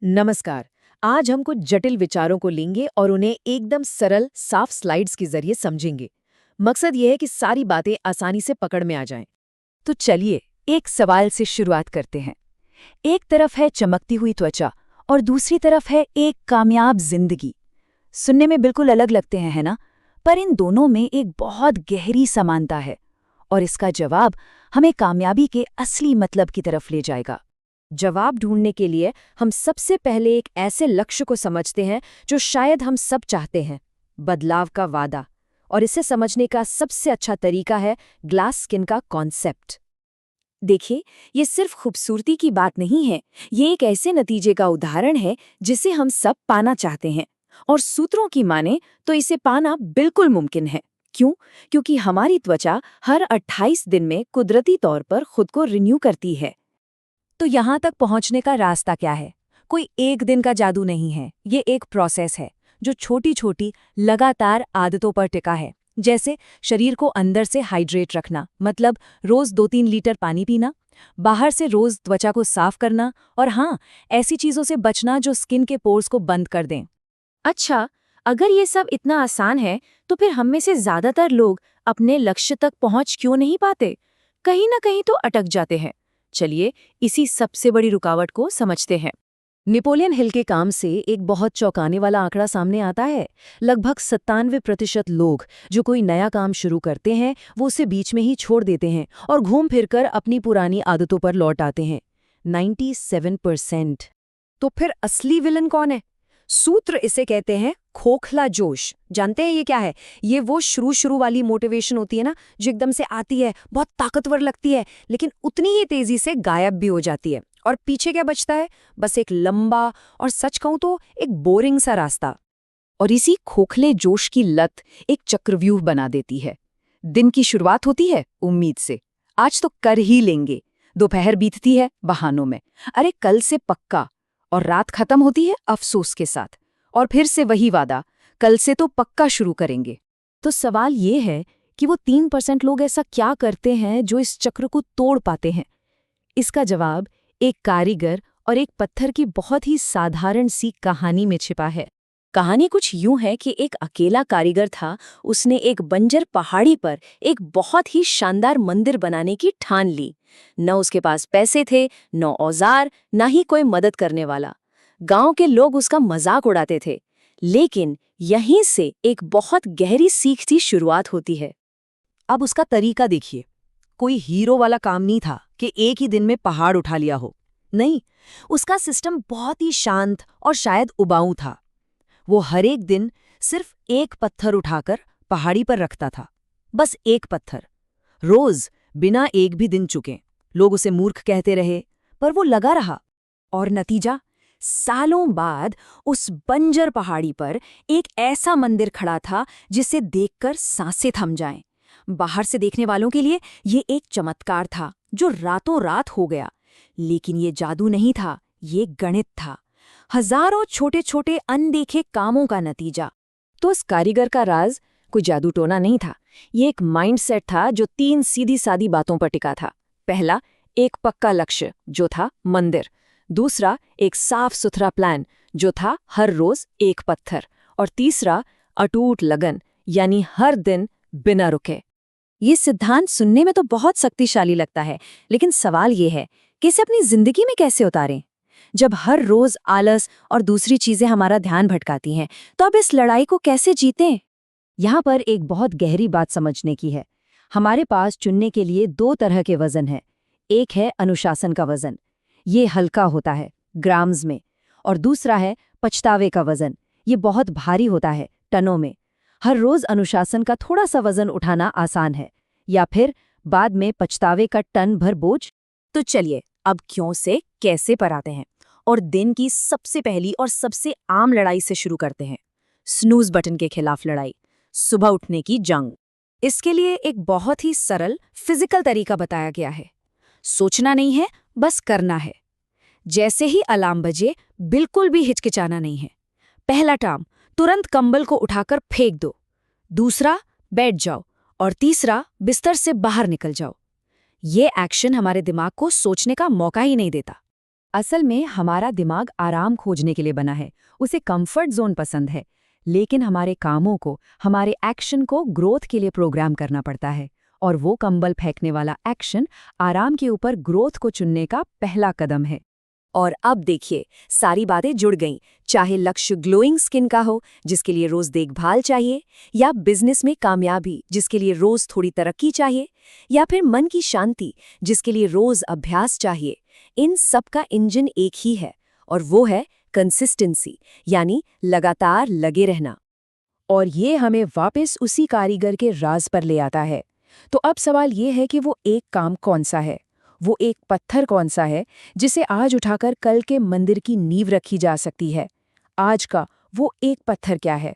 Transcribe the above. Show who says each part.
Speaker 1: नमस्कार। आज हम कुछ जटिल विचारों को लेंगे और उन्हें एकदम सरल साफ स्लाइड्स के जरिए समझेंगे। मकसद ये है कि सारी बातें आसानी से पकड़ में आ जाएं।
Speaker 2: तो चलिए एक सवाल से शुरुआत करते हैं। एक तरफ है चमकती हुई त्वचा और दूसरी तरफ है एक कामयाब जिंदगी। सुनने में बिल्कुल अलग लगते हैं, है ना? पर इन दोनों में एक बहुत गहरी समानता है और इसका जवाब हमें कामयाबी के असली मतलब की तरफ ले जाएगा।
Speaker 1: जवाब ढूंढने के लिए हम सबसे पहले एक ऐसे लक्ष्य को समझते हैं जो शायद हम सब चाहते हैं, बदलाव का वादा। और इसे समझने का सबसे अच्छा तरीका है ग्लास स्किन का कॉन्सेप्ट। देखिए, ये सिर्फ खूबसूरती की बात नहीं है, ये एक ऐसे नतीजे का उदाहरण है जिसे हम सब पाना चाहते हैं। और सूत्रों की माने तो इसे पाना बिल्कुल मुमकिन है। क्यों? क्योंकि हमारी त्वचा हर 28 दिन में कुदरती तौर पर खुद को रिन्यू करती है।
Speaker 2: तो यहाँ तक पहुँचने का रास्ता क्या है? कोई एक दिन का जादू नहीं है, ये एक प्रोसेस है जो छोटी छोटी लगातार आदतों पर टिका है। जैसे शरीर को अंदर से हाइड्रेट रखना, मतलब रोज 2-3 लीटर पानी पीना, बाहर से रोज त्वचा को साफ करना, और हाँ, ऐसी चीजों से बचना जो स्किन के पोर्स को बंद कर दें।
Speaker 1: अच्छा, अगर ये सब इतना आसान है, तो फिर हम में से ज्यादातर लोग अपने लक्ष्य तक पहुंच क्यों नहीं पाते? कहीं ना कहीं तो अटक जाते हैं। चलिए, इसी सबसे बड़ी रुकावट को समझते हैं। नेपोलियन हिल के काम से एक बहुत चौंकाने वाला आंकड़ा सामने आता है। लगभग 97% लोग जो कोई नया काम शुरू करते हैं, वो उसे बीच में ही छोड़ देते हैं और घूम फिरकर अपनी पुरानी आदतों पर लौट आते हैं। 97%। तो फिर असली विलन कौन है? सूत्र इसे कहते हैं खोखला जोश। जानते हैं ये क्या है? ये वो शुरू वाली मोटिवेशन होती है ना, जो एकदम से आती है, बहुत ताकतवर लगती है, लेकिन उतनी ही तेजी से गायब भी हो जाती है। और पीछे क्या बचता है? बस एक लंबा और सच कहूं तो एक बोरिंग सा रास्ता। और इसी खोखले जोश की लत एक चक्रव्यूह बना देती है। दिन की शुरुआत होती है उम्मीद से, आज तो कर ही लेंगे। दोपहर बीतती है बहानों में, अरे कल से पक्का। और रात खत्म होती है अफसोस के साथ, और फिर से वही वादा, कल से तो पक्का शुरू करेंगे। तो सवाल ये है कि वो 3% लोग ऐसा क्या करते हैं जो इस चक्र को तोड़ पाते हैं? इसका जवाब एक कारीगर और एक पत्थर की बहुत ही साधारण सी कहानी में छिपा है। कहानी कुछ यूं है कि एक अकेला कारीगर था। उसने एक बंजर पहाड़ी पर एक बहुत ही शानदार मंदिर बनाने की ठान ली। न उसके पास पैसे थे, न औजार, न ही कोई मदद करने वाला। गांव के लोग उसका मजाक उड़ाते थे। लेकिन यहीं से एक बहुत गहरी सीख की शुरुआत होती है।
Speaker 2: अब उसका तरीका देखिए। कोई हीरो वाला काम नहीं था कि एक ही दिन में पहाड़ उठा लिया हो। नहीं, उसका सिस्टम बहुत ही शांत और शायद उबाऊ था। वो हर एक दिन सिर्फ एक पत्थर उठाकर पहाड़ी पर रखता था। बस एक पत्थर, रोज, बिना एक भी दिन चुके। लोग उसे मूर्ख कहते रहे, पर वो लगा रहा। और नतीजा, सालों बाद उस बंजर पहाड़ी पर एक ऐसा मंदिर खड़ा था जिसे देखकर सांसें थम जाएं। बाहर से देखने वालों के लिए ये एक चमत्कार था जो रातों रात हो गया। लेकिन ये जादू नहीं था, ये गणित था। हजारों छोटे छोटे अनदेखे कामों का नतीजा। तो उस कारीगर का राज कोई जादू टोना नहीं था, ये एक माइंडसेट था जो 3 सीधी सादी बातों पर टिका था। पहला, एक पक्का लक्ष्य जो था मंदिर। दूसरा, एक साफ सुथरा प्लान जो था हर रोज एक पत्थर। और तीसरा, अटूट लगन, यानी हर दिन बिना रुके। ये सिद्धांत सुनने में तो बहुत शक्तिशाली लगता है, लेकिन सवाल ये है कि इसे अपनी जिंदगी में कैसे उतारें? जब हर रोज आलस और दूसरी चीजें हमारा ध्यान भटकाती हैं, तो अब इस लड़ाई को कैसे जीतें? यहाँ पर एक बहुत गहरी बात समझने की है। हमारे पास चुनने के लिए 2 तरह के वजन हैं। एक है अनुशासन का वजन, ये हल्का होता है ग्राम्स में। और दूसरा है पछतावे का वजन, ये बहुत भारी होता है टनों में। हर रोज अनुशासन का थोड़ा सा वजन उठाना आसान है, या फिर बाद में पछतावे का टन भर बोझ। तो चलिए अब क्यों से कैसे पर आते हैं, और दिन की सबसे पहली और सबसे आम लड़ाई से शुरू करते हैं। स्नूज बटन के खिलाफ लड़ाई, सुबह उठने की जंग। इसके लिए एक बहुत ही सरल फिजिकल तरीका बताया गया है। सोचना नहीं है, बस करना है। जैसे ही अलार्म बजे, बिल्कुल भी हिचकिचाना नहीं है। पहला काम, तुरंत कंबल को उठाकर फेंक दो। दूसरा, बैठ जाओ। और तीसरा, बिस्तर से बाहर निकल जाओ। ये एक्शन हमारे दिमाग को सोचने का मौका ही नहीं देता। असल में हमारा दिमाग आराम खोजने के लिए बना है, उसे कंफर्ट जोन पसंद है। लेकिन हमारे कामों को, हमारे एक्शन को ग्रोथ के लिए प्रोग्राम करना पड़ता है। और वो कंबल फेंकने वाला एक्शन आराम के ऊपर ग्रोथ को चुनने का पहला कदम है।
Speaker 1: और अब देखिए, सारी बातें जुड़ गईं। चाहे लक्ष्य ग्लोइंग स्किन का हो, जिसके लिए रोज देखभाल चाहिए, या बिजनेस में कामयाबी, जिसके लिए रोज थोड़ी तरक्की चाहिए, या फिर मन की शांति, जिसके लिए रोज अभ्यास चाहिए, इन सब का इंजन एक ही है, और वो है कंसिस्टेंसी, यानी लगातार लगे रहना। और ये हमें वापस उसी कारीगर के राज पर ले आता है। तो अब सवाल ये है कि वो एक काम कौन सा है, वो एक पत्थर कौन सा है जिसे आज उठाकर कल के मंदिर की नींव रखी जा सकती है। आज का वो एक पत्थर क्या है?